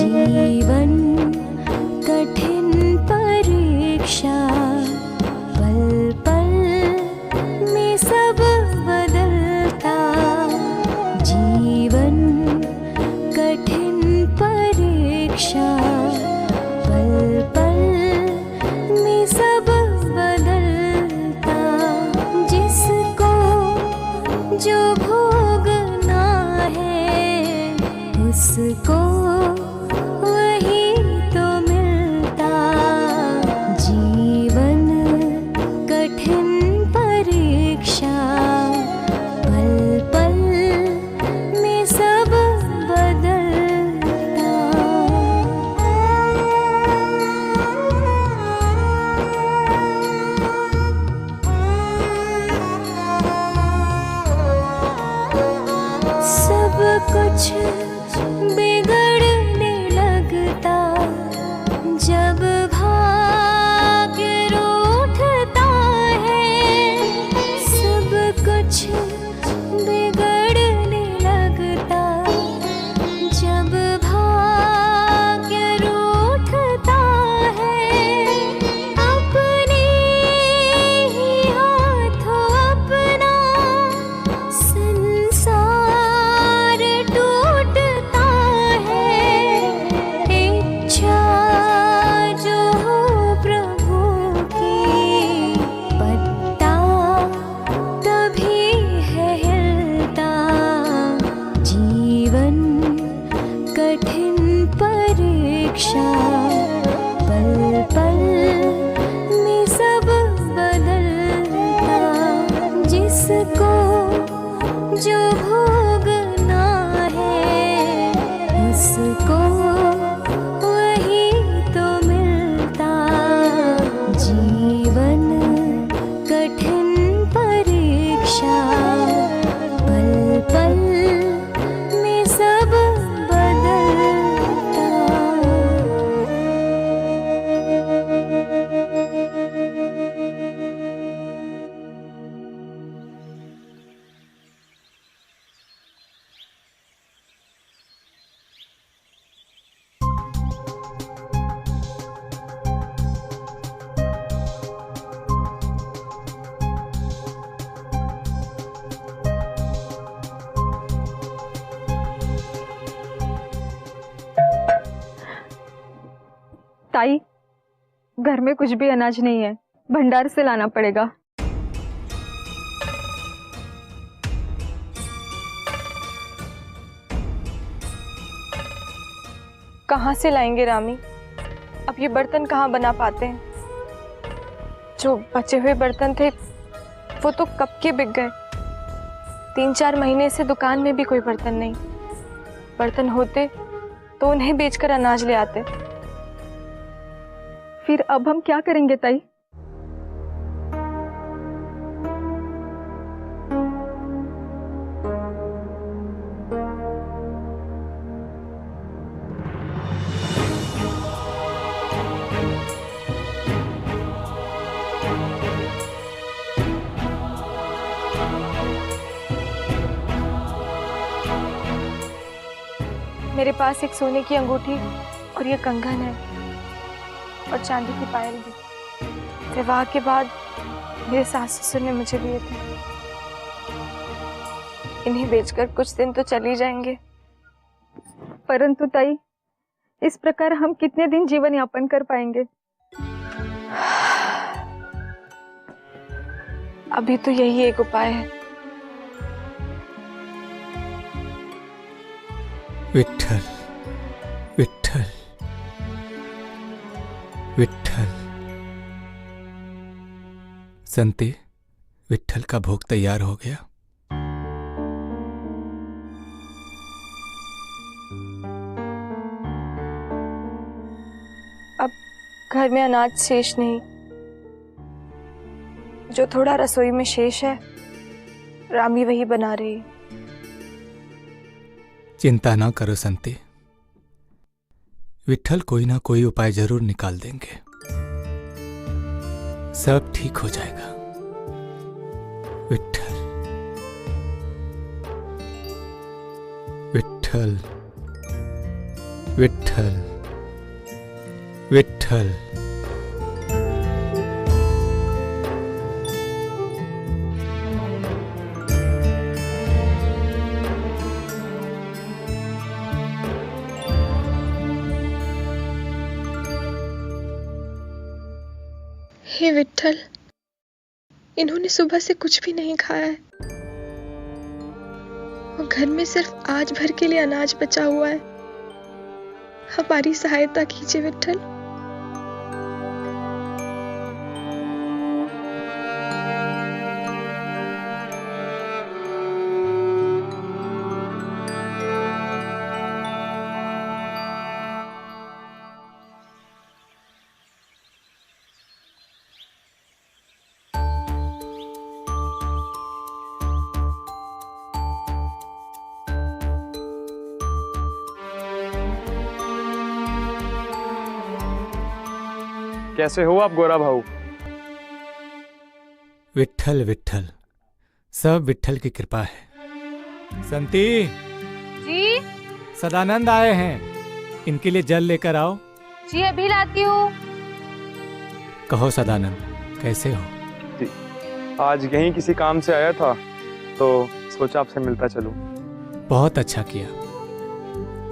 जीवन कठिन परीक्षा, पल पल में सब बदलता। जीवन कठिन परीक्षा, पल पल में सब बदलता। जिसको जो भोगना है उसको वही तो मिलता। जीवन कठिन परीक्षा, पल पल में सब बदलता। सब कुछ बिगड़ने लगता जब भाग्य रूठता है। सब कुछ बिगड़ने लगता जब भाग्य रूठता है। अपने ही हाथों अपना संसार टूटता है। इच्छा जो हो प्रभु की, पत्ता तभी है हिलता। जीवन कठिन परीक्षा, पल पल में सब बदलता। जिसको जो भोगना है उसको वही तो मिलता। जीवन कठिन परीक्षा, पल पल में सब बदलता। ताई, घर में कुछ भी अनाज नहीं है, भंडार से लाना पड़ेगा। कहाँ से लाएंगे रामी? अब ये बर्तन कहाँ बना पाते हैं? जो बचे हुए बर्तन थे वो तो कब के बिक गए। 3-4 महीने से दुकान में भी कोई बर्तन नहीं। बर्तन होते तो उन्हें बेचकर अनाज ले आते। फिर अब हम क्या करेंगे ताई? मेरे पास एक सोने की अंगूठी और ये कंगन है और चांदी की पायल भी। विवाह के बाद मेरे सास ससुर ने मुझे दिए थे। इन्हें बेचकर कुछ दिन तो चल ही जाएंगे। परंतु ताई, इस प्रकार हम कितने दिन जीवन यापन कर पाएंगे? अभी तो यही एक उपाय है। विठ्ठल विठ्ठल विठ्ठल। संते, विठ्ठल का भोग तैयार हो गया। अब घर में अनाज शेष नहीं। जो थोड़ा रसोई में शेष है रामी वही बना रही है। चिंता ना करो संते, विठ्ठल कोई ना कोई उपाय जरूर निकाल देंगे। सब ठीक हो जाएगा। विठ्ठल विठ्ठल विठ्ठल विठ्ठल। हे विठ्ठल, इन्होंने सुबह से कुछ भी नहीं खाया है और घर में सिर्फ आज भर के लिए अनाज बचा हुआ है। हमारी सहायता कीजिए विठ्ठल। कैसे हो आप गोरा भाऊ? विठ्ठल विठ्ठल, सब विठ्ठल की कृपा है। संती जी सदानंद आए हैं, इनके लिए जल लेकर आओ। जी अभी लाती हूँ। कहो सदानंद, कैसे हो? जी, आज यहीं किसी काम से आया था तो सोचा आपसे मिलता चलूं। बहुत अच्छा किया।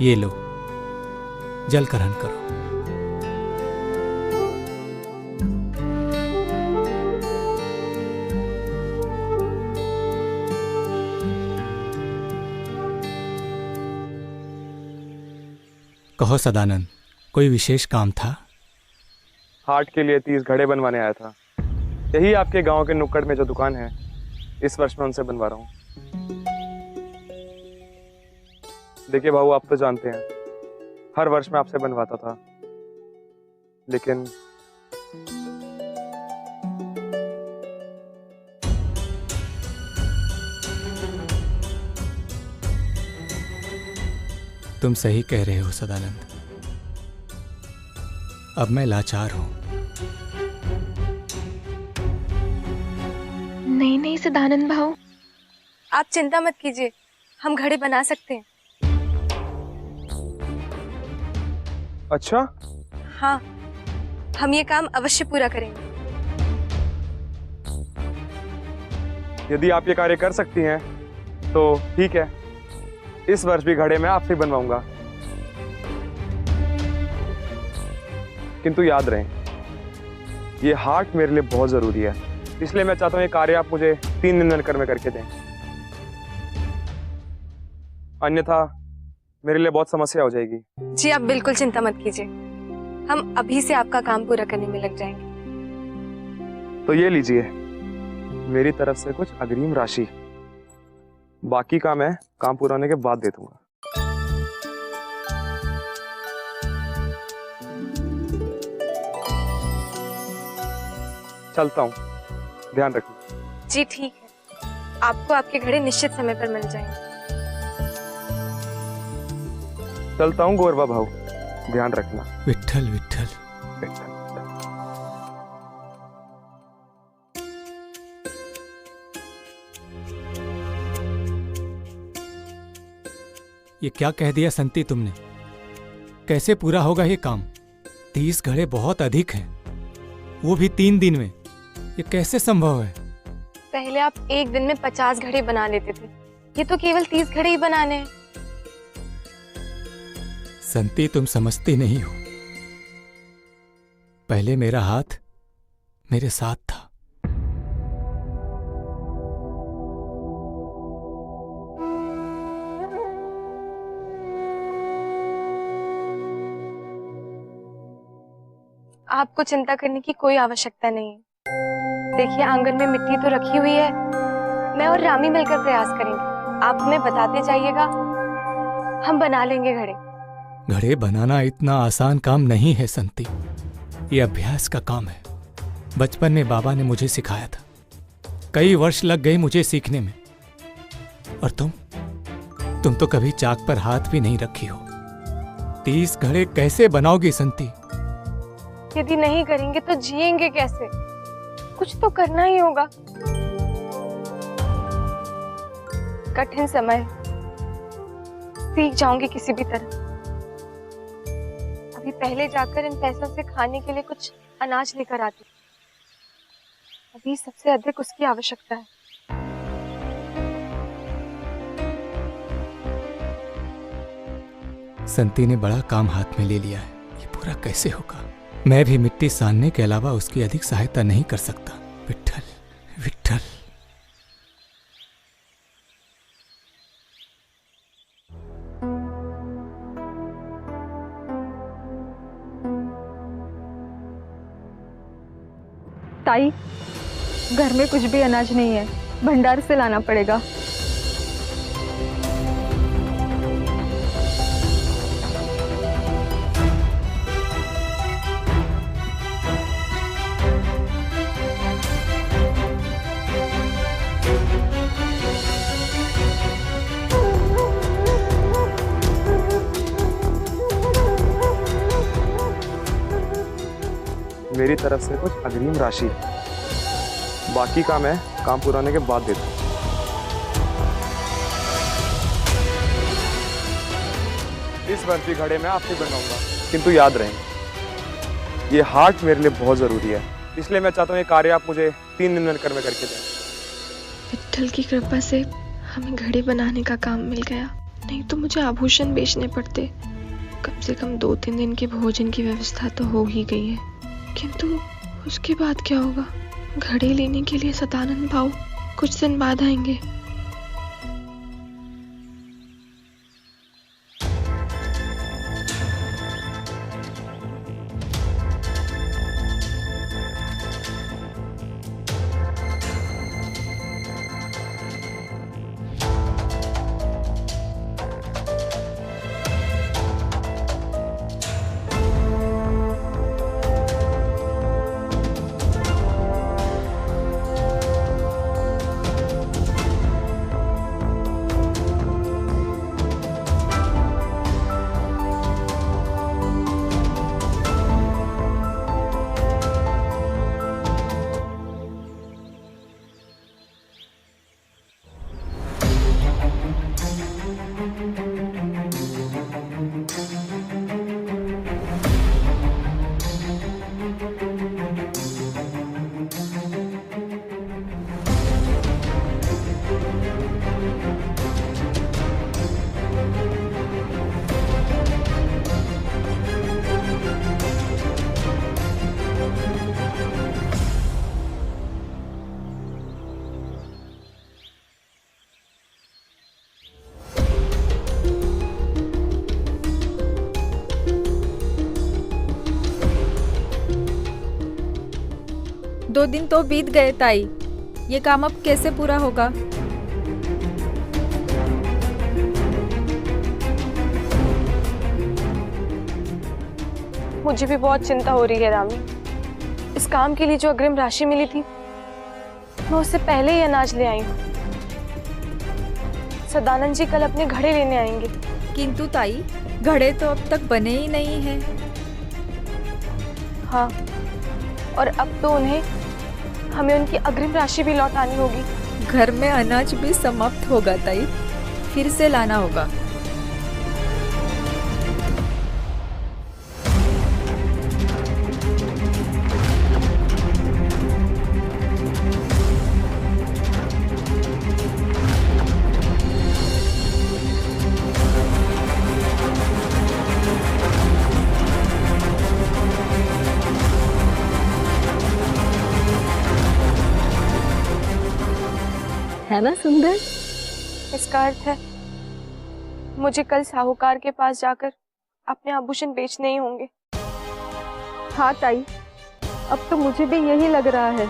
ये लो, जल ग्रहण करो। कहो सदानंद, कोई विशेष काम था? हाट के लिए 30 घड़े बनवाने आया था। यही आपके गांव के नुक्कड़ में जो दुकान है, इस वर्ष मैं उनसे बनवा रहा हूँ। देखिए भाऊ, आप तो जानते हैं हर वर्ष मैं आपसे बनवाता था, लेकिन तुम सही कह रहे हो सदानंद, अब मैं लाचार हूं। नहीं नहीं सदानंद भाऊ, आप चिंता मत कीजिए, हम घड़े बना सकते हैं। अच्छा, हाँ, हम ये काम अवश्य पूरा करेंगे। यदि आप ये कार्य कर सकती हैं तो ठीक है, इस वर्ष भी घड़े मैं आपसे बनवाऊंगा। किंतु याद रहे, ये हाट मेरे लिए बहुत जरूरी है, इसलिए मैं चाहता हूँ ये कार्य आप मुझे 3 दिन में करके दें, अन्यथा मेरे लिए बहुत समस्या हो जाएगी। जी आप बिल्कुल चिंता मत कीजिए, हम अभी से आपका काम पूरा करने में लग जाएंगे। तो ये लीजिए मेरी तरफ से कुछ अग्रिम राशि, बाकी का मैं काम पूरा होने के बाद दे दूंगा। चलता हूँ, ध्यान रखना। जी ठीक है, आपको आपके घड़े निश्चित समय पर मिल जाएंगे। चलता हूँ गोरबा भाऊ, ध्यान रखना। विठ्ठल विठ्ठल। ये क्या कह दिया संती तुमने? कैसे पूरा होगा ये काम? 30 घड़े बहुत अधिक हैं, वो भी 3 दिन में। ये कैसे संभव है? पहले आप एक दिन में 50 घड़े बना लेते थे, ये तो केवल 30 घड़े ही बनाने हैं। संती तुम समझती नहीं हो, पहले मेरा हाथ मेरे साथ था। आपको चिंता करने की कोई आवश्यकता नहीं है। देखिए आंगन में मिट्टी तो रखी हुई है, मैं और रामी मिलकर प्रयास करेंगे। आप हमें बताते जाइएगा, हम बना लेंगे घड़े। घड़े बनाना इतना आसान काम नहीं है संती, ये अभ्यास का काम है। बचपन में बाबा ने मुझे सिखाया था, कई वर्ष लग गए मुझे सीखने में। और तुम तो कभी चाक पर हाथ भी नहीं रखी हो। 30 घड़े कैसे बनाओगी संती? यदि नहीं करेंगे तो जिएंगे कैसे? कुछ तो करना ही होगा। कठिन समय, सीख जाऊंगी किसी भी तरह। अभी पहले जाकर इन पैसों से खाने के लिए कुछ अनाज लेकर आती। अभी सबसे अधिक उसकी आवश्यकता है। संती ने बड़ा काम हाथ में ले लिया है, ये पूरा कैसे होगा? मैं भी मिट्टी सानने के अलावा उसकी अधिक सहायता नहीं कर सकता। विट्ठल, विट्ठल। ताई, घर में कुछ भी अनाज नहीं है, भंडार से लाना पड़ेगा। मेरी तरफ से कुछ अग्रिम राशि है, बाकी का मैं काम पूरा होने के बाद देता हूँ। इस बर्फी घड़े में आपसे बनवाऊंगा, किंतु याद रहे ये हार्ट मेरे लिए बहुत जरूरी है, इसलिए मैं चाहता हूँ ये कार्य आप मुझे 3 दिन में करके दें। विट्ठल की कृपा से हमें घड़े बनाने का काम मिल गया, नहीं तो मुझे आभूषण बेचने पड़ते। कम से कम 2-3 दिन के भोजन की व्यवस्था तो हो ही गई है, किंतु उसके बाद क्या होगा? घड़े लेने के लिए सदानंद भाऊ कुछ दिन बाद आएंगे। दो दिन तो बीत गए ताई, ये काम अब कैसे पूरा होगा? मुझे भी बहुत चिंता हो रही है रामी। इस काम के लिए जो अग्रिम राशि मिली थी, मैं उससे पहले ही अनाज ले आई हूँ। सदानंद जी कल अपने घड़े लेने आएंगे। किंतु ताई, घड़े तो अब तक बने ही नहीं हैं। हाँ, और अब तो हमें उनकी अग्रिम राशि भी लौटानी होगी। घर में अनाज भी समाप्त होगा ताई, फिर से लाना होगा। है ना सुंदर? इसका अर्थ है मुझे कल साहूकार के पास जाकर अपने आभूषण बेचने ही होंगे। हाँ ताई, अब तो मुझे भी यही लग रहा है।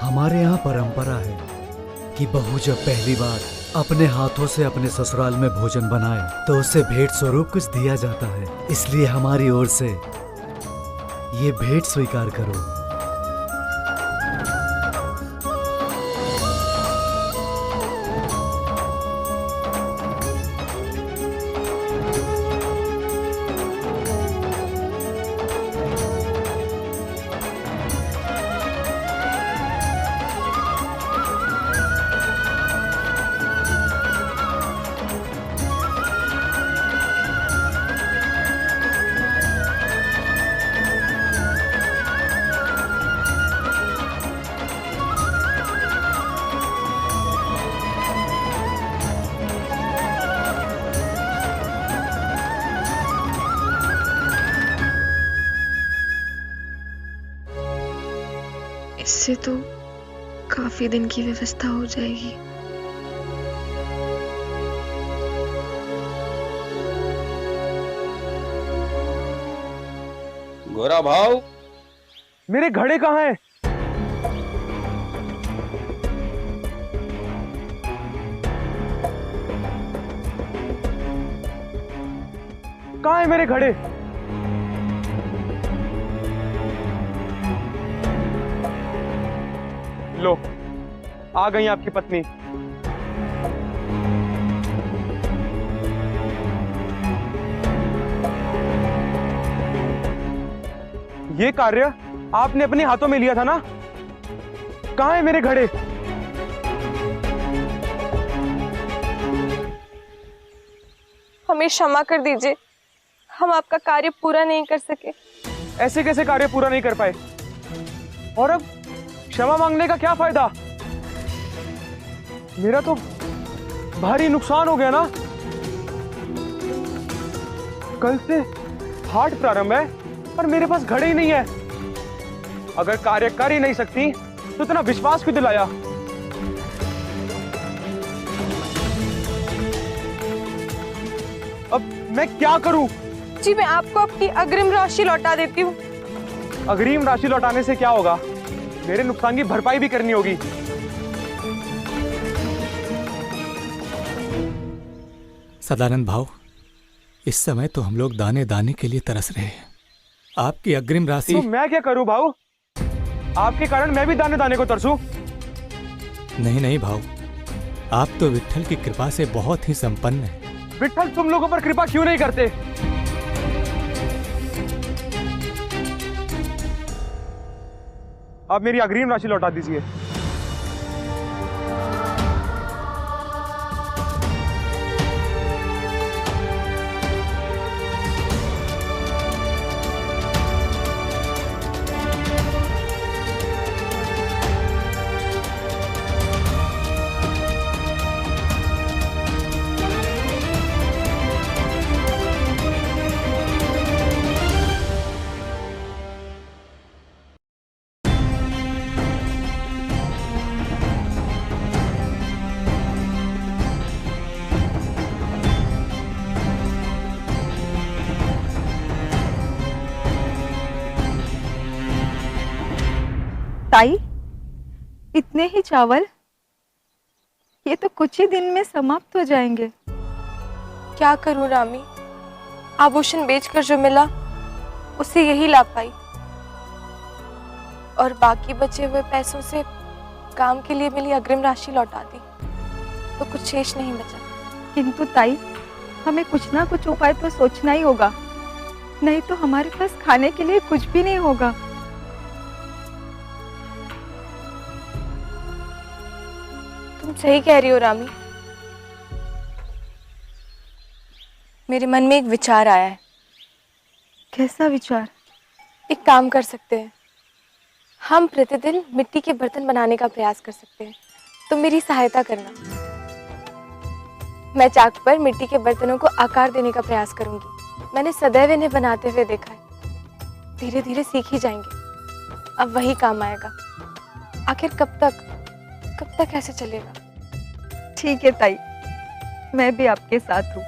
हमारे यहाँ परंपरा है कि बहू जब पहली बार अपने हाथों से अपने ससुराल में भोजन बनाए तो उसे भेंट स्वरूप कुछ दिया जाता है। इसलिए हमारी ओर से ये भेंट स्वीकार करो। इससे तो काफी दिन की व्यवस्था हो जाएगी। गोरा भाव, मेरे घड़े कहाँ हैं? कहाँ है मेरे घड़े? लो, आ गई आपकी पत्नी। ये कार्य आपने अपने हाथों में लिया था ना? कहाँ है मेरे घड़े? हमें क्षमा कर दीजिए, हम आपका कार्य पूरा नहीं कर सके। ऐसे कैसे कार्य पूरा नहीं कर पाए? और अब क्षमा मांगने का क्या फायदा? मेरा तो भारी नुकसान हो गया ना। कल से हाट प्रारंभ है पर मेरे पास घड़े ही नहीं है। अगर कार्य कर ही नहीं सकती तो इतना विश्वास क्यों दिलाया? अब मैं क्या करूं? जी मैं आपको अपनी अग्रिम राशि लौटा देती हूँ। अग्रिम राशि लौटाने से क्या होगा? मेरे नुकसान की भरपाई भी करनी होगी। सदानंद भाव, इस समय तो हम लोग दाने दाने के लिए तरस रहे हैं। आपकी अग्रिम राशि। तो मैं क्या करूं भाऊ? आपके कारण मैं भी दाने दाने को तरसूं? नहीं नहीं भाव, आप तो विट्ठल की कृपा से बहुत ही संपन्न हैं। विट्ठल तुम लोगों पर कृपा क्यों नहीं करते? अब मेरी अग्रिम राशि लौटा दीजिए। ताई, इतने ही चावल? ये तो कुछ ही दिन में समाप्त हो जाएंगे। क्या करूं रामी, आभूषण बेचकर जो मिला उसे यही ला पाई, और बाकी बचे हुए पैसों से काम के लिए मिली अग्रिम राशि लौटा दी, तो कुछ शेष नहीं बचा। किंतु ताई, हमें कुछ ना कुछ उपाय तो सोचना ही होगा, नहीं तो हमारे पास खाने के लिए कुछ भी नहीं होगा। तुम सही कह रही हो रामी, मेरे मन में एक विचार आया है। कैसा विचार? एक काम कर सकते हैं, हम प्रतिदिन मिट्टी के बर्तन बनाने का प्रयास कर सकते हैं। तुम मेरी सहायता करना। मैं चाक पर मिट्टी के बर्तनों को आकार देने का प्रयास करूंगी। मैंने सदैव इन्हें बनाते हुए देखा है। धीरे धीरे सीख ही जाएंगे। अब वही काम आएगा। आखिर कब तक ऐसे चलेगा? ठीक है ताई, मैं भी आपके साथ हूँ।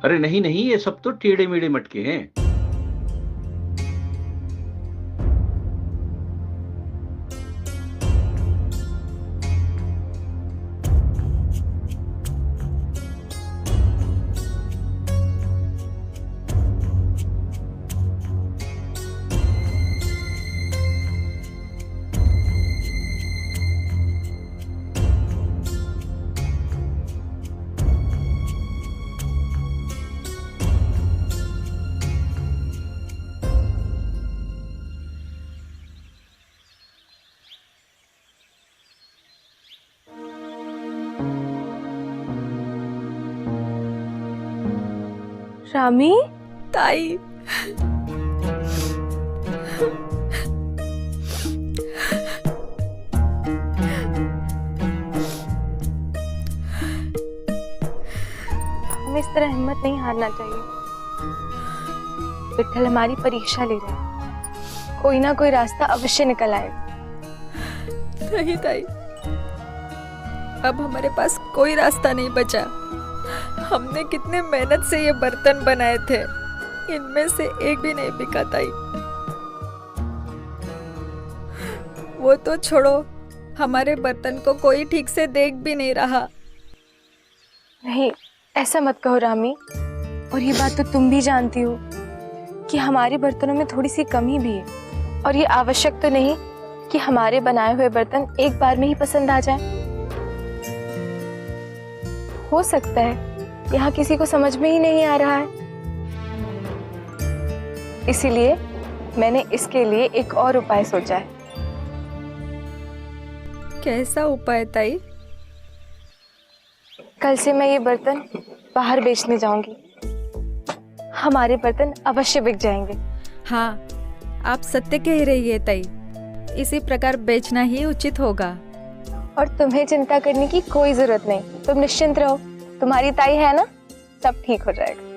अरे नहीं नहीं, ये सब तो टेढ़े मेढ़े मटके हैं। रामी, ताई, हमें इस तरह हिम्मत नहीं हारना चाहिए। विट्ठल हमारी परीक्षा ले रहे हैं, कोई ना कोई रास्ता अवश्य निकल आएगा। नहीं ताई, अब हमारे पास कोई रास्ता नहीं बचा। हमने कितने मेहनत से ये बर्तन बनाए थे, इनमें से एक भी नहीं बिका ताई। वो तो छोड़ो, हमारे बर्तन को कोई ठीक से देख भी नहीं रहा। नहीं, ऐसा मत कहो रामी। और ये बात तो तुम भी जानती हो कि हमारे बर्तनों में थोड़ी सी कमी भी है, और ये आवश्यक तो नहीं कि हमारे बनाए हुए बर्तन एक बार में ही पसंद आ जाएं। हो सकता है यहाँ किसी को समझ में ही नहीं आ रहा है, इसीलिए मैंने इसके लिए एक और उपाय सोचा है। कैसा उपाय ताई? कल से मैं ये बर्तन बाहर बेचने जाऊंगी, हमारे बर्तन अवश्य बिक जाएंगे। हाँ, आप सत्य कह रही है ताई, इसी प्रकार बेचना ही उचित होगा। और तुम्हें चिंता करने की कोई जरूरत नहीं, तुम निश्चिंत रहो, तुम्हारी ताई है ना, सब ठीक हो जाएगा।